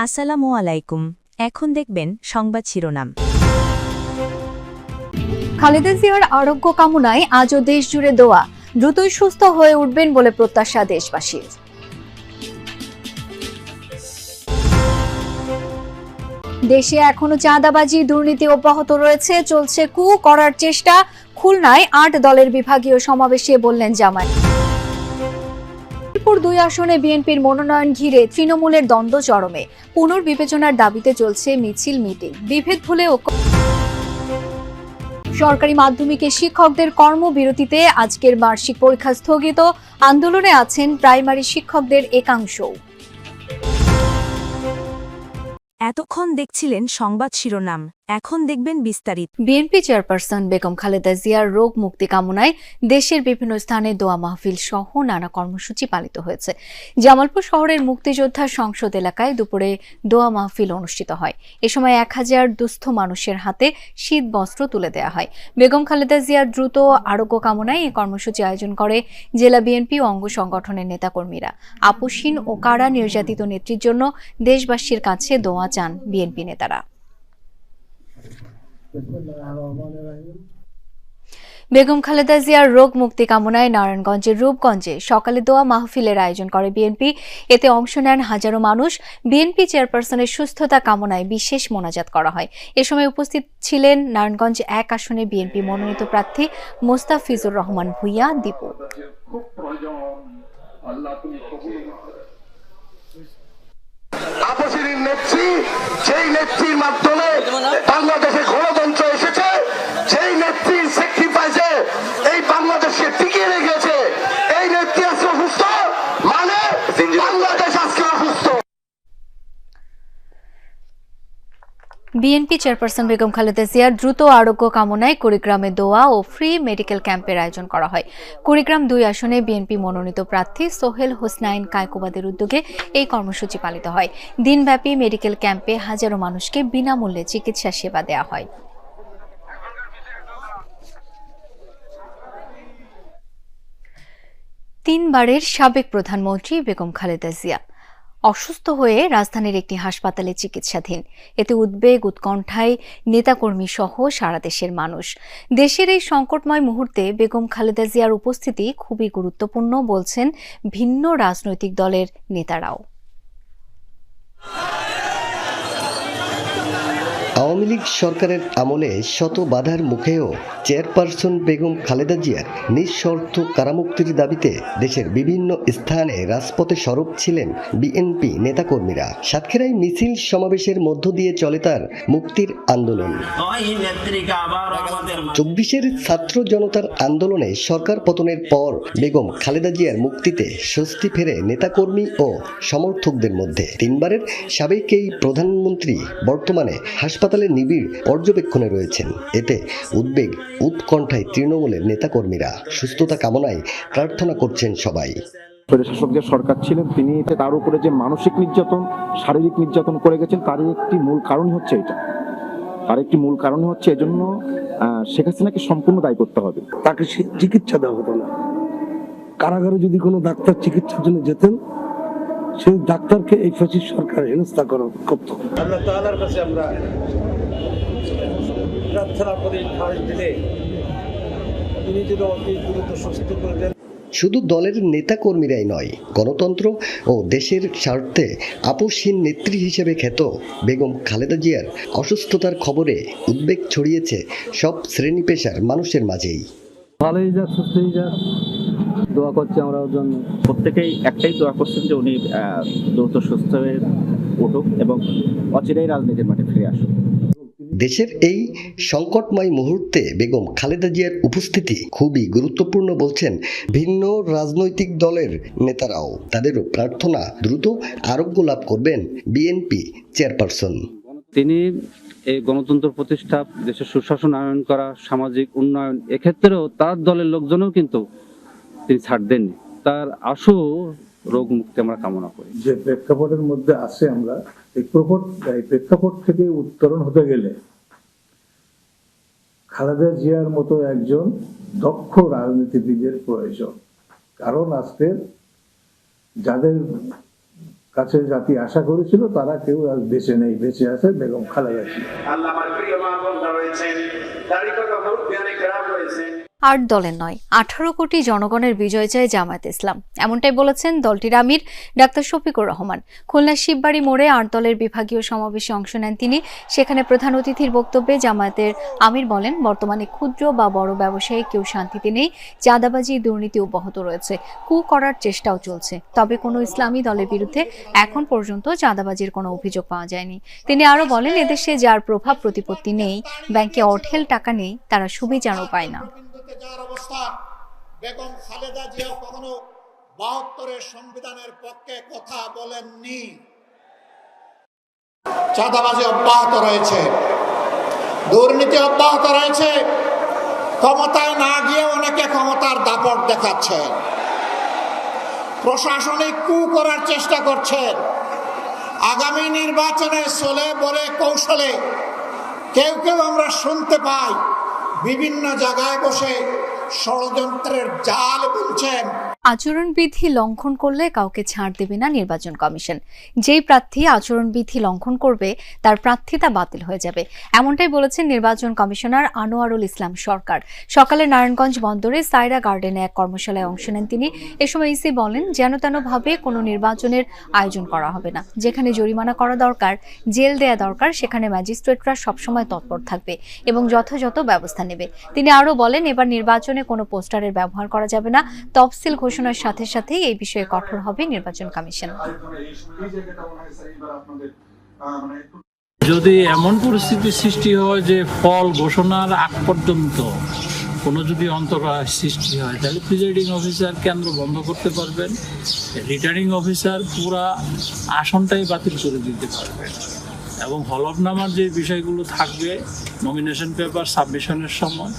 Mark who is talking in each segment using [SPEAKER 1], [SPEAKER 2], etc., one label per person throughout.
[SPEAKER 1] আসসালামু আলাইকুম। এখন দেখবেন সংবাদ শিরোনাম।
[SPEAKER 2] খালেদা জিয়ার আরোগ্য কামনায় আজও দেশ জুড়ে দোয়া, দ্রুতই সুস্থ হয়ে উঠবেন বলে প্রত্যাশা দেশবাসীর। দেশে এখনো চাঁদাবাজি দুর্নীতি অব্যাহত রয়েছে, চলছে কু করার চেষ্টা। খুলনায় ৮ দলের বিভাগীয় সমাবেশে বললেন জামায়াত। ২ আসনে বিএনপির মনোনয়ন ঘিরে তৃণমূলের দ্বন্দ্ব চরমে, পুনর্বিবেচনার দাবিতে চলছে মিছিল মিটিং। বিভেদ ভুলে সরকারি মাধ্যমিকে শিক্ষকদের কর্মবিরতিতে আজকের বার্ষিক পরীক্ষা স্থগিত, আন্দোলনে আছেন প্রাইমারি শিক্ষকদের একাংশও।
[SPEAKER 1] এতক্ষণ দেখছিলেন সংবাদ শিরোনাম, এখন দেখবেন বিস্তারিত।
[SPEAKER 2] বিএনপি চেয়ারপারসন বেগম খালেদা জিয়ার রোগ মুক্তি কামনায় দেশের বিভিন্ন স্থানে দোয়া মাহফিল সহ নানা কর্মসূচি পালিত হয়েছে। জামালপুর শহরের মুক্তিযোদ্ধা সংসদ এলাকায় দুপুরে দোয়া মাহফিল অনুষ্ঠিত হয়। এ সময় ১,০০০ দুস্থ মানুষের হাতে শীত বস্ত্র তুলে দেওয়া হয়। বেগম খালেদা জিয়ার দ্রুত আরোগ্য কামনায় এই কর্মসূচি আয়োজন করে জেলা বিএনপি ও অঙ্গ সংগঠনের নেতাকর্মীরা। আপসহীন ও কারা নির্যাতিত নেত্রীর জন্য দেশবাসীর কাছে দোয়া চান বিএনপি নেতারা। বেগম খালেদা জিয়ার রোগ মুক্তি কামনায় নারায়ণগঞ্জের রূপগঞ্জে সকালে দোয়া মাহফিলের আয়োজন করে বিএনপি। এতে অংশ নেন হাজারো মানুষ। বিএনপি চেয়ারপারসনের সুস্থতা কামনায় বিশেষ মোনাজাত করা হয়। এ সময় উপস্থিত ছিলেন নারায়ণগঞ্জ ১ আসনে বিএনপি মনোনীত প্রার্থী মোস্তাফিজুর রহমান ভূঁইয়া দীপু।
[SPEAKER 3] আপসীর নেত্রী, সেই নেত্রীর মাধ্যমে বাংলাদেশে গণতন্ত্র এসেছে, সেই নেত্রীর স্যাক্রিফাইসে এই বাংলাদেশকে টিকিয়ে রেখেছে। এই নেত্রী আজকে অসুস্থ, মানে বাংলাদেশ আজকে অসুস্থ।
[SPEAKER 2] বিএনপি চেয়ারপারসন বেগম খালেদা জিয়ার দ্রুত আরোগ্য কামনায় কুড়িগ্রামে দোয়া ও ফ্রি মেডিকেল ক্যাম্পের আয়োজন করা হয়। কুড়িগ্রাম ২ আসনে বিএনপি মনোনীত প্রার্থী সোহেল হোসনাইন কায়কোবাদের উদ্যোগে এই কর্মসূচি পালিত হয়। দিনব্যাপী মেডিকেল ক্যাম্পে হাজারো মানুষকে বিনামূল্যে চিকিৎসা সেবা দেওয়া হয়। তিনবারের সাবেক প্রধানমন্ত্রী বেগম খালেদা জিয়া অসুস্থ হয়ে রাজধানীর একটি হাসপাতালে চিকিৎসাধীন। এতে উদ্বেগ উৎকণ্ঠায় নেতাকর্মী সহ সারা দেশের মানুষ। দেশের এই সংকটময় মুহূর্তে বেগম খালেদা জিয়ার উপস্থিতি খুবই গুরুত্বপূর্ণ বলছেন ভিন্ন রাজনৈতিক দলের নেতারাও।
[SPEAKER 4] আওয়ামী লীগ সরকারের আমলে শত বাধার মুখেও চেয়ারপারসন বেগম খালেদা জিয়ার নিঃশর্ত কারামুক্তির দাবিতে দেশের বিভিন্ন স্থানে রাজপথে সরব ছিলেন বিএনপি নেতাকর্মীরা। সাতক্ষীরায় মিছিল সমাবেশের মধ্য দিয়ে চলে তার মুক্তির আন্দোলন। ২৪-এর ছাত্র জনতার আন্দোলনে সরকার পতনের পর বেগম খালেদা জিয়ার মুক্তিতে স্বস্তি ফেরে নেতাকর্মী ও সমর্থকদের মধ্যে। তিনবারের সাবেক এই প্রধানমন্ত্রী বর্তমানে হাসপাতালে নিবিড় পর্যবেক্ষণে রয়েছেন। এতে উদ্বেগ উৎকণ্ঠায় তৃণমূলের নেতাকর্মীরা সুস্থতা কামনায় প্রার্থনা করছেন সবাই।
[SPEAKER 5] শাসক যে সরকার ছিলেন তিনি তার উপরে যে মানসিক নির্যাতন, শারীরিক নির্যাতন করে গেছেন, তার একটি মূল কারণ হচ্ছে এটা। তার একটি মূল কারণ হচ্ছে এজন্য শেখ হাসিনাকে সম্পূর্ণ দায়ী করতে হবে।
[SPEAKER 6] তাকে চিকিৎসা দেওয়া হতো না। কারাগারে যদি কোনো ডাক্তার চিকিৎসার জন্য যেতেন, সেই ডাক্তারকে এই ফ্যাসিস্ট সরকার হেনস্থা করত।
[SPEAKER 7] আল্লাহ তাআলার কাছে আমরা প্রার্থনা করি দিলে তিনি যদি অতি দ্রুত সুস্থ করে দেন।
[SPEAKER 4] শুধু দলের নেতাকর্মীরাই নয়, গণতন্ত্র ও দেশের স্বার্থে আপসহীন নেত্রী হিসেবে খ্যাত বেগম খালেদা জিয়ার অসুস্থতার খবরে উদ্বেগ ছড়িয়েছে সব শ্রেণী পেশার মানুষের মাঝেই।
[SPEAKER 8] ভালোই যাক, সুস্থই যাক, দোয়া করছি আমরা ওর জন্য।
[SPEAKER 5] প্রত্যেকেই একটাই দোয়া করছেন যে উনি দ্রুত সুস্থ হয়ে উঠুক এবং অচিরেই রাজনীতির মাঠে ফিরে আসুক।
[SPEAKER 4] দেশের এই সংকটময় মুহূর্তে বেগম খালেদা জিয়ার উপস্থিতি খুবই গুরুত্বপূর্ণ বলছেন ভিন্ন রাজনৈতিক দলের নেতারাও। তাদেরও প্রার্থনা দ্রুত আরোগ্য লাভ করবেন বিএনপি চেয়ারপারসন।
[SPEAKER 8] তিনি এই গণতন্ত্র প্রতিষ্ঠা, দেশের সুশাসন আনয়ন করা, সামাজিক উন্নয়ন, এক্ষেত্রেও তার দলের লোকজনও কিন্তু তিনি ছাড় দেননি। তার আশু রোগ মুক্তি আমরা কামনা করি।
[SPEAKER 6] যে প্রেক্ষাপটের মধ্যে আছে আমরা এই প্রেক্ষাপট থেকে উত্তরণ হতে গেলে খালেদা জিয়ার মতো একজন দক্ষ রাজনীতিবিদের প্রয়োজন। কারণ আজকে যাদের
[SPEAKER 9] কাছে জাতি আশা করেছিল তারা কেউ আজ দেশে নেই, বেঁচে আছে বেগম খালেদা জিয়া।
[SPEAKER 3] আল্লাহ আমার প্রিয় মা বোনরা রয়েছেন, তারই কথা মুরব্বিয়ানে কেরাম রয়েছেন।
[SPEAKER 2] ৮ দলের নয় ১৮ কোটি জনগণের বিজয় চায় জামায়াতে ইসলাম, এমনটাই বলেছেন দলটির আমির ডাক্তার শফিকুর রহমান। খুলনার শিববাড়ি মোড়ে ৮ দলের বিভাগীয় সমাবেশে অংশ নেন তিনি। সেখানে প্রধান অতিথির বক্তব্যে জামায়াতের আমির বলেন, বর্তমানে ক্ষুদ্র বা বড় ব্যবসায়ী কেউ শান্তিতে নেই, চাঁদাবাজি দুর্নীতি অব্যাহত রয়েছে, কু করার চেষ্টাও চলছে। তবে কোনো ইসলামী দলের বিরুদ্ধে এখন পর্যন্ত চাঁদাবাজির কোনো অভিযোগ পাওয়া যায়নি। তিনি আরো বলেন, এদেশে যার প্রভাব প্রতিপত্তি নেই, ব্যাংকে অঢেল টাকা নেই, তারা সুবিচারও পায় না।
[SPEAKER 10] যার অবস্থা, বেগম খালেদা জিয়া কখনো ৭২-এর সংবিধানের পক্ষে কথা বলেননি। চাঁদাবাজি অব্যাহত রয়েছে, দুর্নীতি অব্যাহত রয়েছে, ক্ষমতায় না গিয়ে অনেকে ক্ষমতার দাপট দেখাচ্ছে, প্রশাসনিক কু করার চেষ্টা করছেন। আগামী নির্বাচনে চলে বলে কৌশলে কেউ কেউ আমরা শুনতে পাই বিভিন্ন জায়গায় বসে ষড়যন্ত্রের জাল বুনছেন।
[SPEAKER 2] আচরণবিধি লঙ্ঘন করলে কাউকে ছাড় দেবে না নির্বাচন কমিশন। যেই প্রার্থী আচরণবিধি লঙ্ঘন করবে তার প্রার্থিতা বাতিল হয়ে যাবে, এমনটাই বলেছেন নির্বাচন কমিশনার আনোয়ারুল ইসলাম সরকার। সকালে নারায়ণগঞ্জ বন্দরে সাইরা গার্ডেনে এক কর্মশালায় অংশ নেন তিনি। এ সময় ইসি বলেন, যেন তেনভাবে কোনো নির্বাচনের আয়োজন করা হবে না। যেখানে জরিমানা করা দরকার, জেল দেয়া দরকার, সেখানে ম্যাজিস্ট্রেটরা সবসময় তৎপর থাকবে এবং যথাযথ ব্যবস্থা নেবে। তিনি আরও বলেন, এবার নির্বাচনে কোনো পোস্টারের ব্যবহার করা যাবে না। তফসিল ঘোষণার সাথে সাথে এই বিষয়ে কঠোর হবে নির্বাচন কমিশন।
[SPEAKER 11] যদি এমন পরিস্থিতি সৃষ্টি হয় যে ফল ঘোষণার আগ পর্যন্ত কোনো যদি অন্তরায় সৃষ্টি হয়, তাহলে প্রিজাইডিং অফিসার কেন্দ্র বন্ধ করতে পারবেন, রিটার্নিং অফিসার পুরা আসনটাই বাতিল করে দিতে পারবেন এবং হলফনামার যে বিষয়গুলো থাকবে নমিনেশন পেপার সাবমিশনের সময়,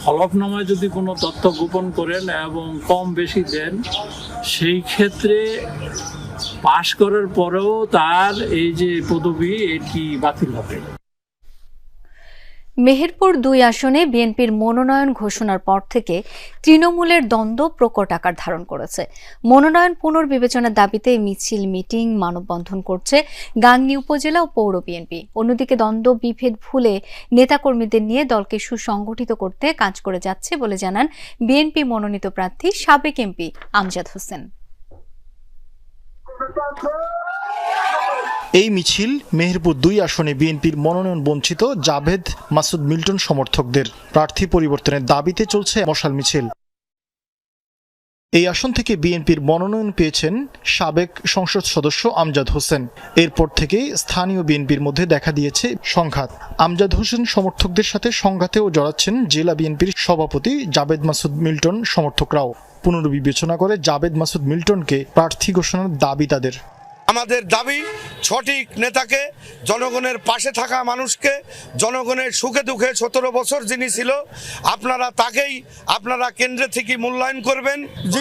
[SPEAKER 11] হলফনামায় যদি কোনো তথ্য গোপন করেন এবং কম বেশি দেন, সেই ক্ষেত্রে পাশ করার পরেও তার এই যে পদবি এটি বাতিল হবে।
[SPEAKER 2] মেহেরপুর ২ আসনে বিএনপির মনোনয়ন ঘোষণার পর থেকে তৃণমূলের দ্বন্দ্ব প্রকট আকার ধারণ করেছে। মনোনয়ন পুনর্বিবেচনার দাবিতে মিছিল, মিটিং, মানববন্ধন করছে গাংনী উপজেলা ও পৌর বিএনপি। অন্যদিকে দ্বন্দ্ব বিভেদ ভুলে নেতাকর্মীদের নিয়ে দলকে সুসংগঠিত করতে কাজ করে যাচ্ছে বলে জানান বিএনপি মনোনীত প্রার্থী সাবেক এমপি আমজাদ হোসেন।
[SPEAKER 12] এই মিছিল মেহেরপুর ২ আসনে বিএনপির মনোনয়ন বঞ্চিত জাভেদ মাসুদ মিল্টন সমর্থকদের প্রার্থী পরিবর্তনের দাবিতে চলছে মশাল মিছিল। এই আসন থেকে বিএনপির মনোনয়ন পেয়েছেন সাবেক সংসদ সদস্য আমজাদ হোসেন। এরপর থেকেই স্থানীয় বিএনপির মধ্যে দেখা দিয়েছে সংঘাত। আমজাদ হোসেন সমর্থকদের সাথে সংঘাতেও জড়াচ্ছেন জেলা বিএনপির সভাপতি জাভেদ মাসুদ মিল্টন সমর্থকরাও। পুনর্বিবেচনা করে জাভেদ মাসুদ মিল্টনকে প্রার্থী ঘোষণার দাবি তাদের।
[SPEAKER 3] আমাদের দাবি সঠিক নেতাকে, জনগণের পাশে থাকা মানুষকে, জনগণের সুখে দুঃখে ১৭ বছর যিনি ছিল, আপনারা তাকেই আপনারা কেন্দ্রে থেকে মূল্যায়ন করবেন।